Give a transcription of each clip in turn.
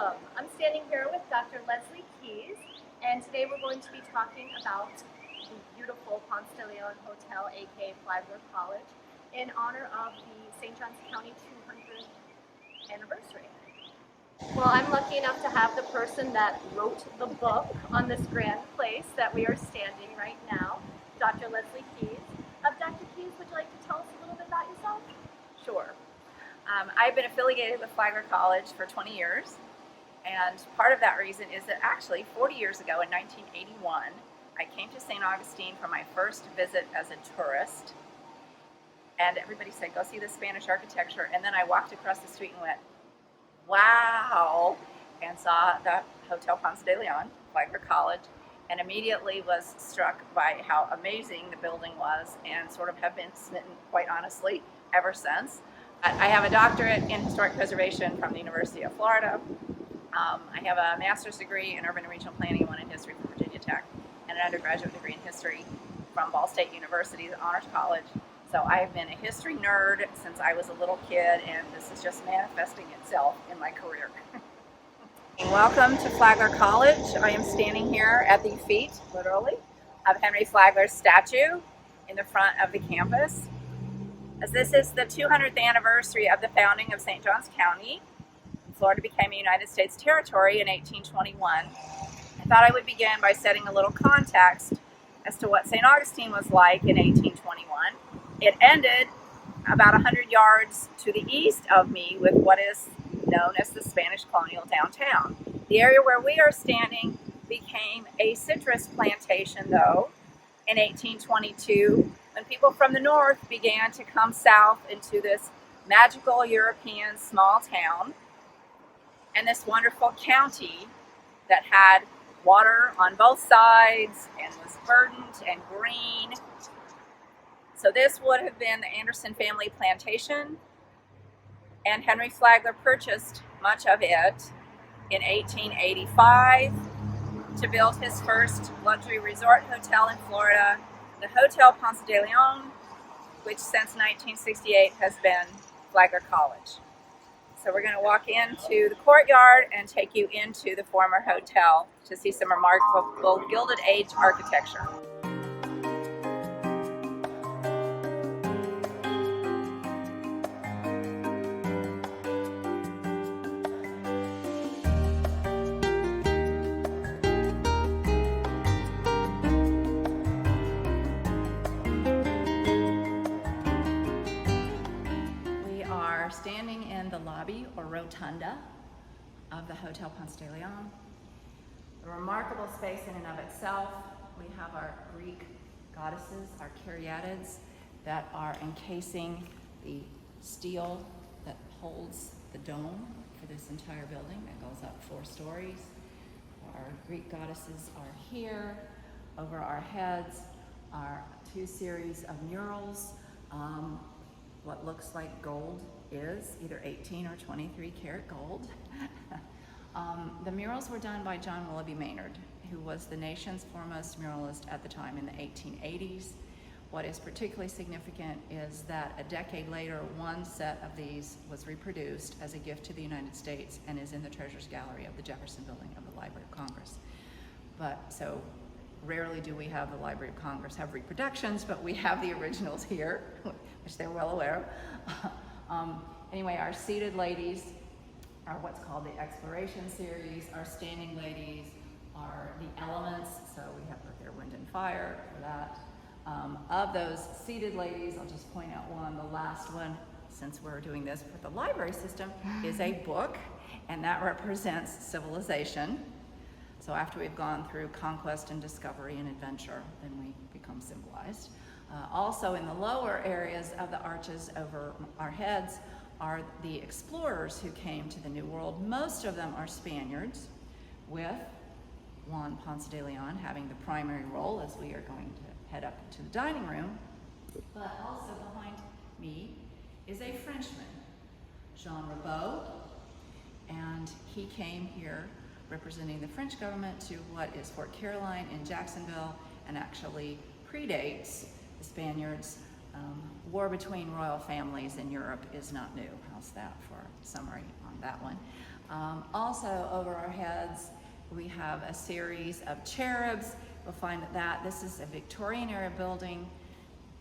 Welcome. I'm standing here with Dr. Leslie Keys, and today we're going to be talking about the beautiful Ponce de Leon Hotel, aka Flagler College, in honor of the St. Johns County 200th anniversary. Well, I'm lucky enough to have the person that wrote the book on this grand place that we are standing right now, Dr. Leslie Keys. Dr. Keys, would you like to tell us a little bit about yourself? Sure. I've been affiliated with Flagler College for 20 years, and part of that reason is that actually 40 years ago in 1981, I came to St. Augustine for my first visit as a tourist, and everybody said, go see the Spanish architecture, and then I walked across the street and went, wow, and saw the Hotel Ponce de Leon, Flagler College, and immediately was struck by how amazing the building was and sort of have been smitten, quite honestly, ever since. I have a doctorate in historic preservation from the University of Florida. I have a master's degree in urban and regional planning and one in history from Virginia Tech, and an undergraduate degree in history from Ball State University, the Honors College. So I've been a history nerd since I was a little kid, and this is just manifesting itself in my career. Welcome to Flagler College. I am standing here at the feet, literally, of Henry Flagler's statue in the front of the campus. As this is the 200th anniversary of the founding of St. Johns County, Florida became a United States territory in 1821. I thought I would begin by setting a little context as to what St. Augustine was like in 1821. It ended about 100 yards to the east of me with what is known as the Spanish colonial downtown. The area where we are standing became a citrus plantation, though, in 1822, when people from the north began to come south into this magical European small town and this wonderful county that had water on both sides and was verdant and green. So this would have been the Anderson family plantation, and Henry Flagler purchased much of it in 1885 to build his first luxury resort hotel in Florida, the Hotel Ponce de Leon, which since 1968 has been Flagler College. So we're going to walk into the courtyard and take you into the former hotel to see some remarkable Gilded Age architecture. Standing in the lobby or rotunda of the Hotel Ponce de Leon. A remarkable space in and of itself. We have our Greek goddesses, our caryatids, that are encasing the steel that holds the dome for this entire building that goes up 4 stories. Our Greek goddesses are here. Over our heads are 2 series of murals. What looks like gold is either 18 or 23 karat gold. The murals were done by John Willoughby Maynard, who was the nation's foremost muralist at the time in the 1880s. What is particularly significant is that a decade later, one set of these was reproduced as a gift to the United States and is in the Treasures Gallery of the Jefferson Building of the Library of Congress. But so rarely do we have the Library of Congress have reproductions, but we have the originals here, which they're well aware of. Anyway, our seated ladies are what's called the Exploration Series. Our standing ladies are the elements, so we have their wind and fire for that. Of those seated ladies, I'll just point out one, the last one, since we're doing this with the library system, is a book, and that represents civilization. So after we've gone through conquest and discovery and adventure, then we become symbolized. Also in the lower areas of the arches over our heads are the explorers who came to the New World. Most of them are Spaniards, with Juan Ponce de Leon having the primary role as we are going to head up to the dining room. But also behind me is a Frenchman, Jean Ribaud, and he came here representing the French government to what is Fort Caroline in Jacksonville, and actually predates the Spaniards. War between royal families in Europe is not new. How's that for a summary on that one? Also over our heads, we have a series of cherubs. We'll find that this is a Victorian era building.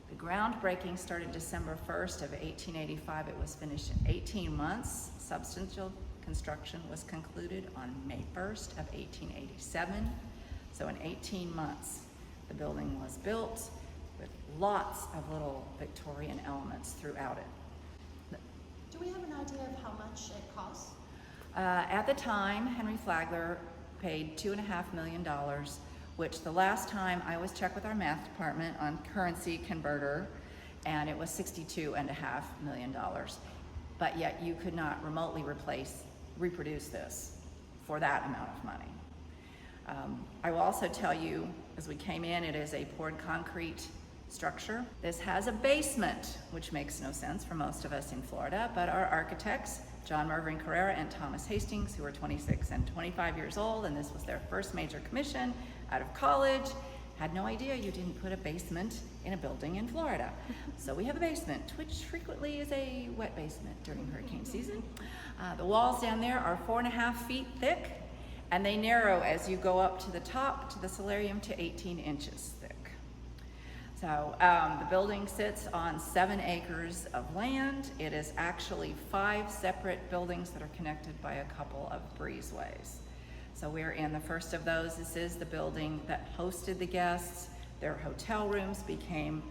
The groundbreaking started December 1st of 1885. It was finished in 18 months. Substantial construction was concluded on May 1st of 1887. So in 18 months, the building was built with lots of little Victorian elements throughout it. Do we have an idea of how much it costs? At the time, Henry Flagler paid $2.5 million, which the last time I was checked with our math department on currency converter, and it was $62.5 million. But yet you could not remotely reproduce this for that amount of money. I will also tell you, as we came in, it is a poured concrete structure. This has a basement, which makes no sense for most of us in Florida, but our architects, John Mervyn Carrera and Thomas Hastings, who are 26 and 25 years old, and this was their first major commission out of college, had no idea you didn't put a basement in a building in Florida. So we have a basement, which frequently is a wet basement during hurricane season. The walls down there are 4.5 feet thick, and they narrow as you go up to the top, to the solarium, to 18 inches thick. So the building sits on 7 acres of land. It is actually 5 separate buildings that are connected by a couple of breezeways. So we're in the first of those. This is the building that hosted the guests. Their hotel rooms became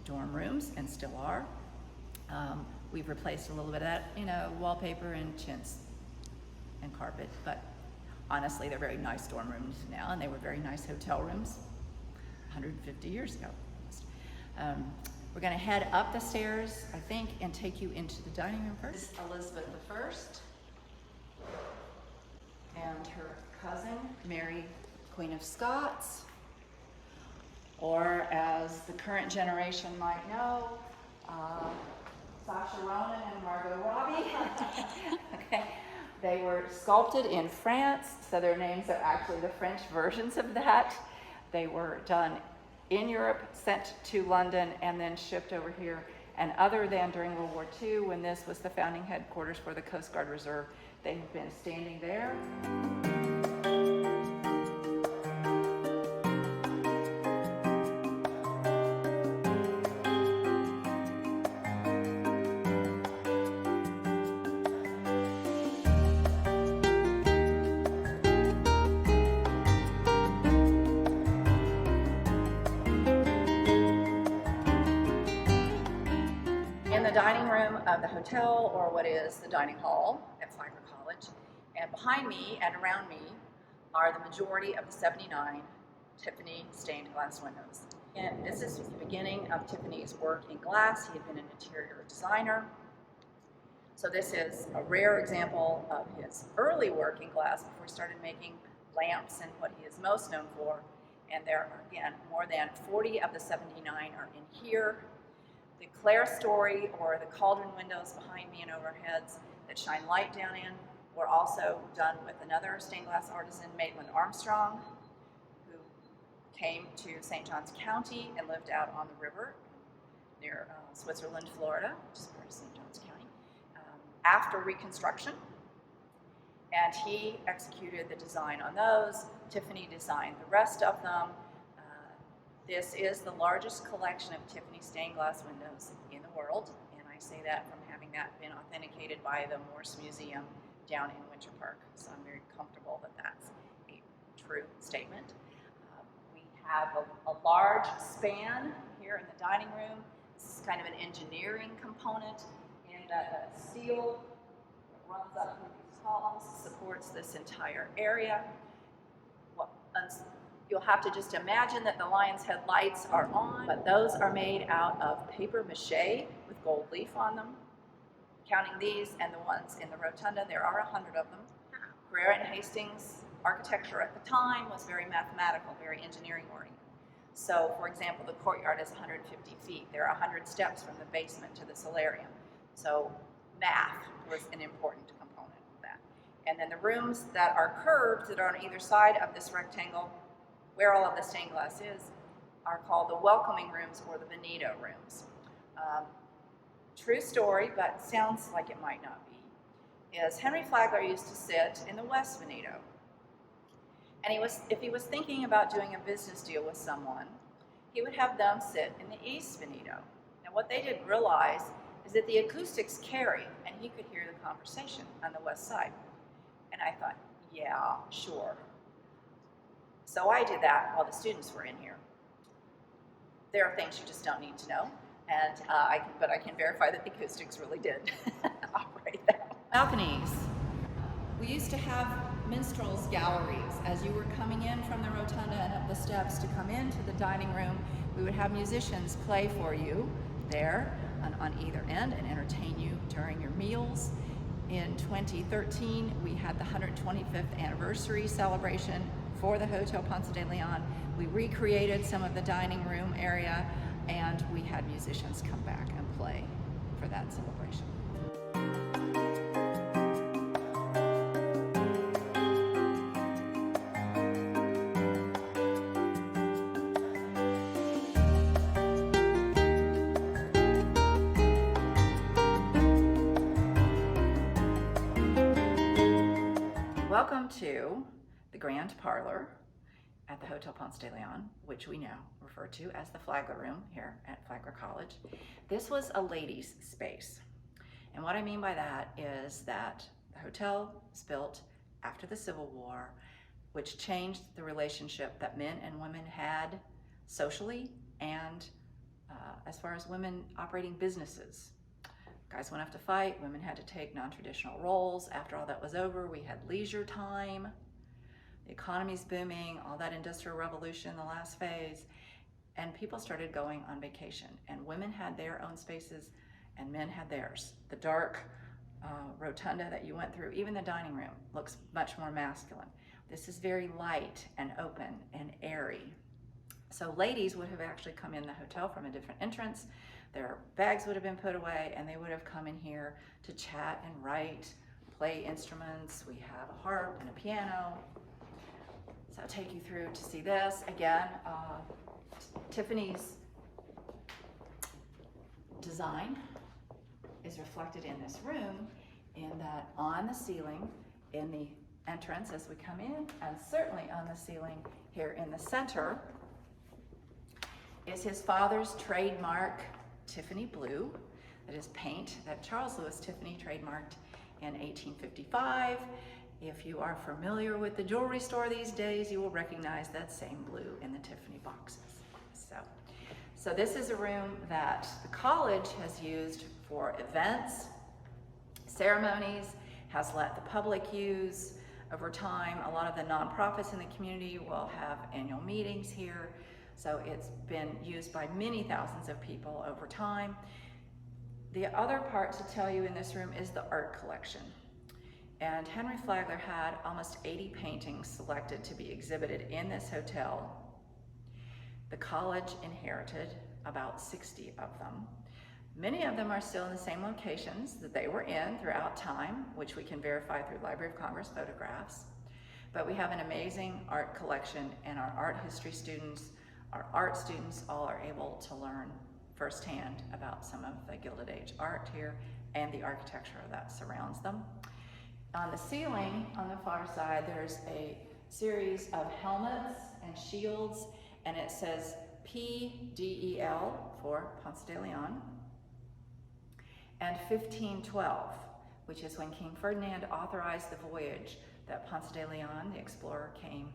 dorm rooms and still are. We've replaced a little bit of that, wallpaper and chintz and carpet, but honestly, they're very nice dorm rooms now, and they were very nice hotel rooms 150 years ago. We're going to head up the stairs, I think, and take you into the dining room first. This is Elizabeth I and her cousin, Mary, Queen of Scots, or as the current generation might know, Sacha Ronan and Margot Robbie. Okay. They were sculpted in France, so their names are actually the French versions of that. They were done in Europe, sent to London, and then shipped over here. And other than during World War II, when this was the founding headquarters for the Coast Guard Reserve, they have been standing there. In the dining room of the hotel, or what is the dining hall at Flagler College, and behind me and around me are the majority of the 79 Tiffany stained glass windows. And this is the beginning of Tiffany's work in glass. He had been an interior designer. So this is a rare example of his early work in glass before he started making lamps and what he is most known for. And there are, again, more than 40 of the 79 are in here. The clerestory, or the cauldron windows behind me and overheads that shine light down in, were also done with another stained glass artisan, Maitland Armstrong, who came to St. Johns County and lived out on the river near Switzerland, Florida, which is part of St. Johns County, after Reconstruction. And he executed the design on those. Tiffany designed the rest of them. This is the largest collection of Tiffany stained glass windows in the world, and I say that from having that been authenticated by the Morse Museum down in Winter Park. So I'm very comfortable that that's a true statement. We have a large span here in the dining room. This is kind of an engineering component in that steel that runs up through these columns, supports this entire area. You'll have to just imagine that the lion's head lights are on, but those are made out of paper mache with gold leaf on them. Counting these and the ones in the rotunda, there are 100 of them. Carrera and Hastings architecture at the time was very mathematical, very engineering oriented. So, for example, the courtyard is 150 feet. There are 100 steps from the basement to the solarium. So math was an important component of that. And then the rooms that are curved, that are on either side of this rectangle, where all of the stained glass is, are called the welcoming rooms or the bonito rooms. True story, but sounds like it might not be. is Henry Flagler used to sit in the West Veneto. And if he was thinking about doing a business deal with someone, he would have them sit in the East Veneto. Now what they didn't realize is that the acoustics carry, and he could hear the conversation on the west side. And I thought, yeah, sure. So I did that while the students were in here. There are things you just don't need to know, and but I can verify that the acoustics really did operate that. Balconies. We used to have minstrels galleries. As you were coming in from the rotunda and up the steps to come into the dining room, we would have musicians play for you there on either end and entertain you during your meals. In 2013, we had the 125th anniversary celebration for the Hotel Ponce de Leon. We recreated some of the dining room area, and we had musicians come back and play for that celebration. Welcome to the Grand Parlor at the Hotel Ponce de Leon, which we now refer to as the Flagler Room here at Flagler College. This was a ladies' space. And what I mean by that is that the hotel was built after the Civil War, which changed the relationship that men and women had socially and as far as women operating businesses. Guys went off to fight, women had to take non-traditional roles. After all that was over, we had leisure time. The economy's booming, all that industrial revolution, the last phase, and people started going on vacation. And women had their own spaces and men had theirs. The dark rotunda that you went through, even the dining room, looks much more masculine. This is very light and open and airy. So ladies would have actually come in the hotel from a different entrance. Their bags would have been put away and they would have come in here to chat and write, play instruments. We have a harp and a piano. So I'll take you through to see this. Again, Tiffany's design is reflected in this room, in that on the ceiling, in the entrance as we come in, and certainly on the ceiling here in the center, is his father's trademark Tiffany blue. That is paint that Charles Louis Tiffany trademarked in 1855. If you are familiar with the jewelry store these days, you will recognize that same blue in the Tiffany boxes. So this is a room that the college has used for events, ceremonies, has let the public use. Over time, a lot of the nonprofits in the community will have annual meetings here. So it's been used by many thousands of people over time. The other part to tell you in this room is the art collection. And Henry Flagler had almost 80 paintings selected to be exhibited in this hotel. The college inherited about 60 of them. Many of them are still in the same locations that they were in throughout time, which we can verify through Library of Congress photographs. But we have an amazing art collection, and our art history students, our art students, all are able to learn firsthand about some of the Gilded Age art here and the architecture that surrounds them. On the ceiling, on the far side, there's a series of helmets and shields, and it says PDEL for Ponce de Leon, and 1512, which is when King Ferdinand authorized the voyage that Ponce de Leon, the explorer, came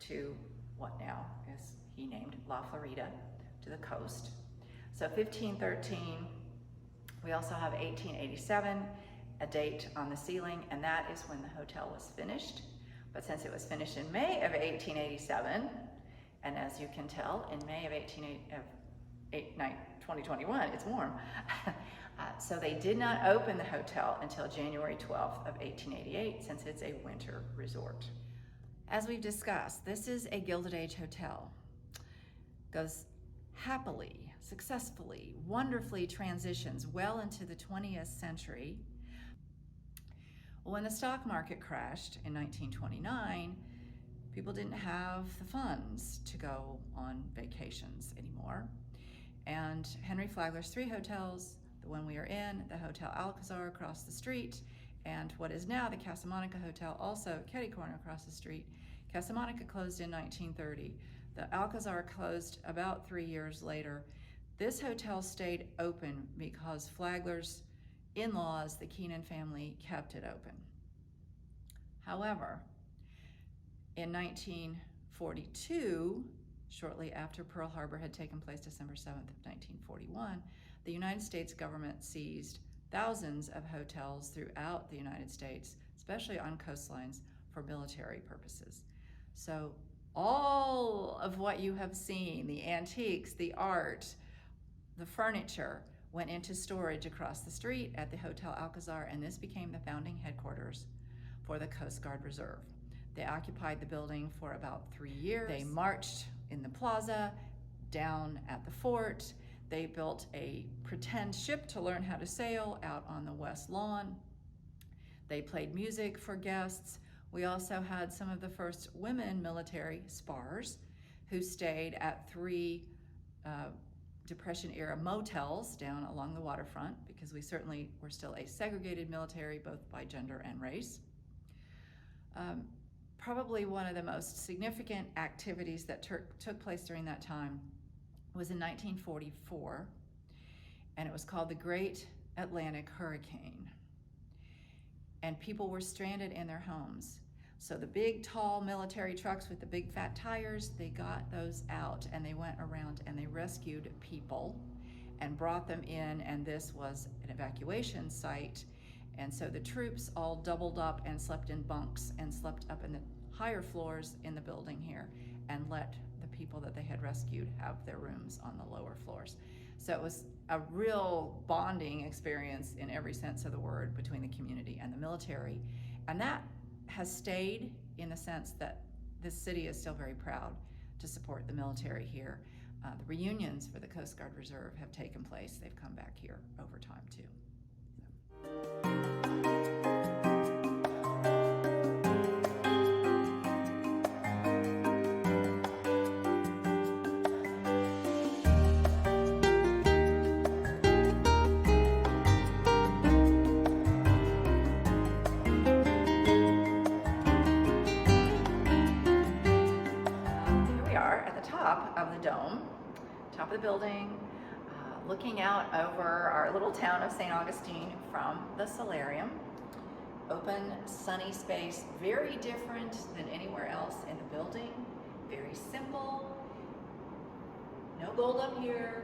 to what now is he named La Florida, to the coast. So 1513, we also have 1887, a date on the ceiling, and that is when the hotel was finished. But since it was finished in May of 1887, and as you can tell, in May of 2021, it's warm. So they did not open the hotel until January 12th of 1888, since it's a winter resort. As we've discussed, this is a Gilded Age hotel. Goes happily, successfully, wonderfully transitions well into the 20th century. When the stock market crashed in 1929, people didn't have the funds to go on vacations anymore. And Henry Flagler's 3 hotels, the one we are in, the Hotel Alcazar across the street, and what is now the Casa Monica Hotel, also Ketty Corner across the street. Casa Monica closed in 1930. The Alcazar closed about 3 years later. This hotel stayed open because Flagler's in-laws, the Keenan family, kept it open. However, in 1942, shortly after Pearl Harbor had taken place, December 7th of 1941, the United States government seized thousands of hotels throughout the United States, especially on coastlines, for military purposes. So all of what you have seen, the antiques, the art, the furniture, went into storage across the street at the Hotel Alcazar, and this became the founding headquarters for the Coast Guard Reserve. They occupied the building for about 3 years. They marched in the plaza, down at the fort. They built a pretend ship to learn how to sail out on the west lawn. They played music for guests. We also had some of the first women military spars who stayed at 3 Depression-era motels down along the waterfront, because we certainly were still a segregated military, both by gender and race. Probably one of the most significant activities that took place during that time was in 1944, and it was called the Great Atlantic Hurricane. And people were stranded in their homes. So the big, tall military trucks with the big fat tires, they got those out and they went around and they rescued people and brought them in, and this was an evacuation site. And so the troops all doubled up and slept in bunks and slept up in the higher floors in the building here, and let the people that they had rescued have their rooms on the lower floors. So it was a real bonding experience in every sense of the word between the community and the military. And that has stayed in the sense that this city is still very proud to support the military here. The reunions for the Coast Guard Reserve have taken place. They've come back here over time too. Top of the dome, top of the building, looking out over our little town of St. Augustine from the solarium. Open, sunny space, very different than anywhere else in the building. Very simple, no gold up here,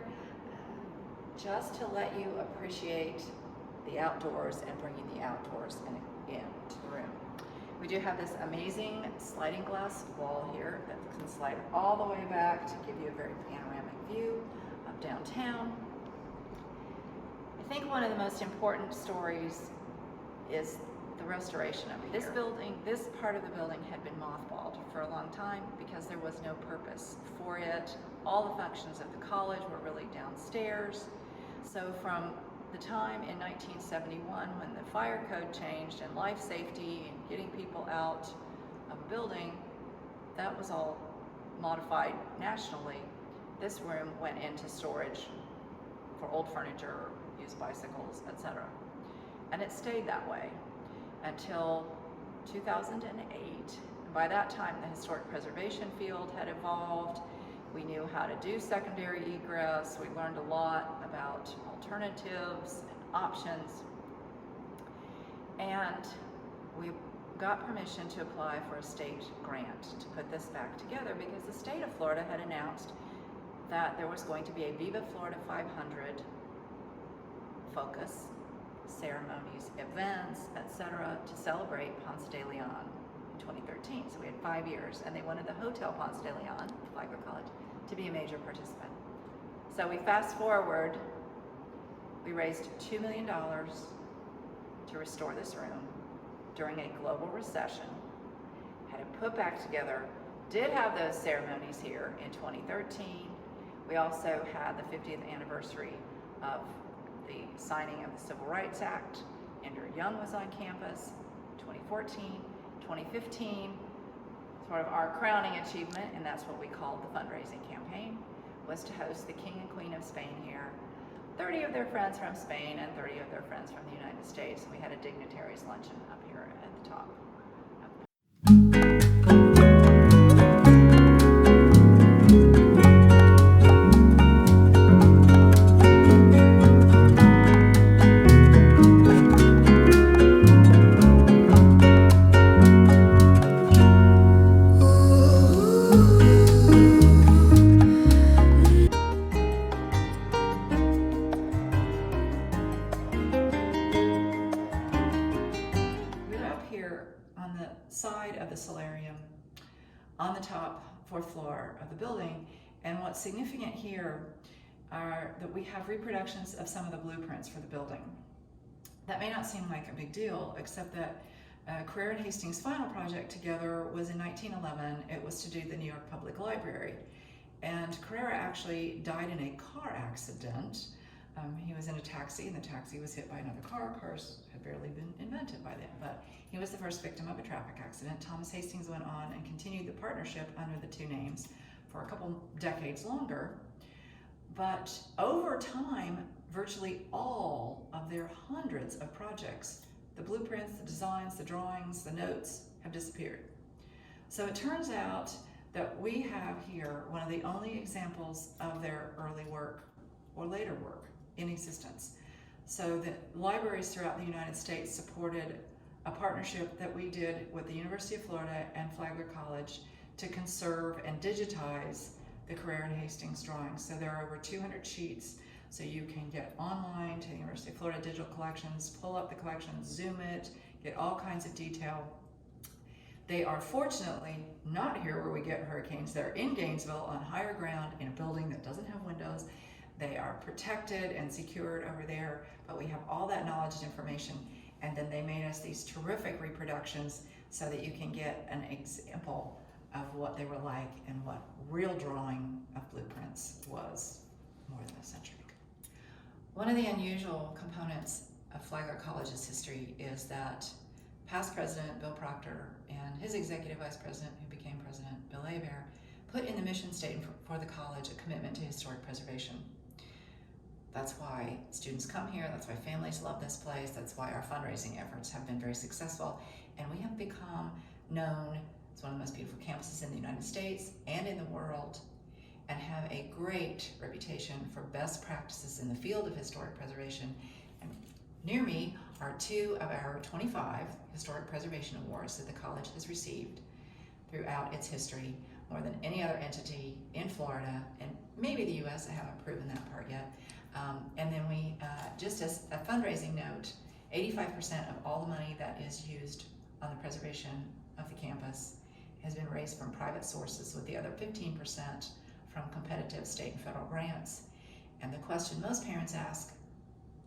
just to let you appreciate the outdoors and bringing the outdoors into the room. We do have this amazing sliding glass wall here that can slide all the way back to give you a very panoramic view of downtown. I think one of the most important stories is the restoration of this building. This part of the building had been mothballed for a long time because there was no purpose for it. All the functions of the college were really downstairs. So from the time in 1971 when the fire code changed and life safety and getting people out of a building, that was all modified nationally. This room went into storage for old furniture, used bicycles, etc. And it stayed that way until 2008. And by that time, the historic preservation field had evolved. We knew how to do secondary egress. We learned a lot about alternatives and options. And we got permission to apply for a state grant to put this back together, because the state of Florida had announced that there was going to be a Viva Florida 500 focus, ceremonies, events, etc., to celebrate Ponce de Leon in 2013. So we had 5 years, and they wanted the Hotel Ponce de Leon, Flagler College, to be a major participant. So we fast forward, we raised $2 million to restore this room during a global recession, had it put back together, did have those ceremonies here in 2013. We also had the 50th anniversary of the signing of the Civil Rights Act. Andrew Young was on campus, 2014, 2015. Sort of our crowning achievement, and that's what we called the fundraising campaign, was to host the King and Queen of Spain here 30 of their friends from Spain and 30 of their friends from the United States. We had a dignitaries luncheon up here at the top. On the side of the solarium, on the top fourth floor of the building, and what's significant here are that we have reproductions of some of the blueprints for the building. That may not seem like a big deal, except that Carrera and Hastings' final project together was in 1911. It was to do the New York Public Library, and Carrera actually died in a car accident. He was in a taxi, and the taxi was hit by another car. Cars had barely been invented by then, but he was the first victim of a traffic accident. Thomas Hastings went on and continued the partnership under the two names for a couple decades longer. But over time, virtually all of their hundreds of projects, the blueprints, the designs, the drawings, the notes, have disappeared. So it turns out that we have here one of the only examples of their early work or later work in existence. So the libraries throughout the United States supported a partnership that we did with the University of Florida and Flagler College to conserve and digitize the Carrera and Hastings drawings. So there are over 200 sheets, so you can get online to the University of Florida digital collections, pull up the collections, zoom it, get all kinds of detail. They are fortunately not here where we get hurricanes. They're in Gainesville on higher ground in a building that doesn't have windows. They are protected and secured over there, but we have all that knowledge and information, and then they made us these terrific reproductions so that you can get an example of what they were like and what real drawing of blueprints was more than a century ago. One of the unusual components of Flagler College's history is that past president Bill Proctor and his executive vice president, who became president, Bill Hebert, put in the mission statement for the college a commitment to historic preservation. That's why students come here, that's why families love this place, that's why our fundraising efforts have been very successful, and we have become known as one of the most beautiful campuses in the United States and in the world, and have a great reputation for best practices in the field of historic preservation. And near me are 2 of our 25 historic preservation awards that the college has received throughout its history, more than any other entity in Florida, and maybe the US. I haven't proven that part yet. And then we, just as a fundraising note, 85% of all the money that is used on the preservation of the campus has been raised from private sources, with the other 15% from competitive state and federal grants. And the question most parents ask,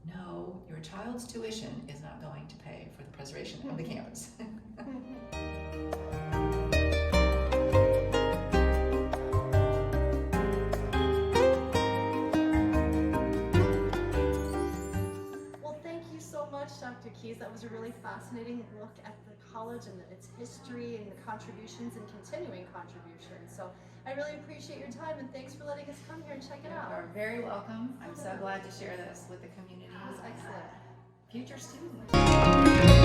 no, your child's tuition is not going to pay for the preservation of the campus. Dr. Keys. That was a really fascinating look at the college and its history and the contributions and continuing contributions. So I really appreciate your time, and thanks for letting us come here and check it out. You're very welcome. I'm so glad to share this with the community. That was excellent. Future students.